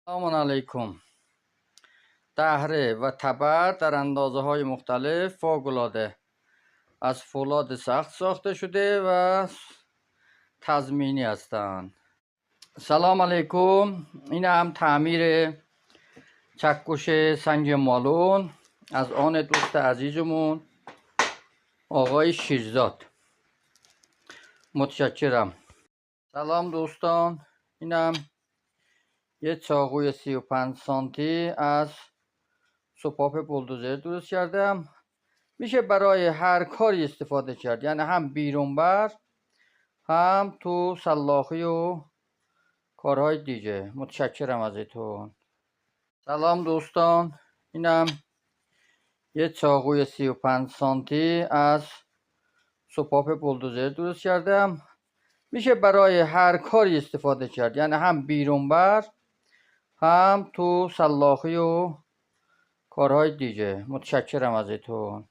سلام علیکم. دهره و تبر در اندازه های مختلف فوق‌العاده از فولاد سخت ساخته شده و تضمینی هستند. سلام علیکم. این هم تعمیر چکش سنج مالون از آن دوست عزیزمون آقای شیرزاد. متشکرم. سلام دوستان. اینم یه چاقوی 35 سانتی از سوپاپ بولدوزر درست کردم. میشه برای هر کاری استفاده کرد، یعنی هم بیرون بر هم تو سلاخی و کارهای دیگه. متشکرم ازتون. سلام دوستان. اینم یه چاقوی 35 سانتی از سوپاپ بولدوزر درست کردم. میشه برای هر کاری استفاده کرد، یعنی هم بیرون بر هم تو سلاخی و کارهای دیگه. متشکرم ازتون.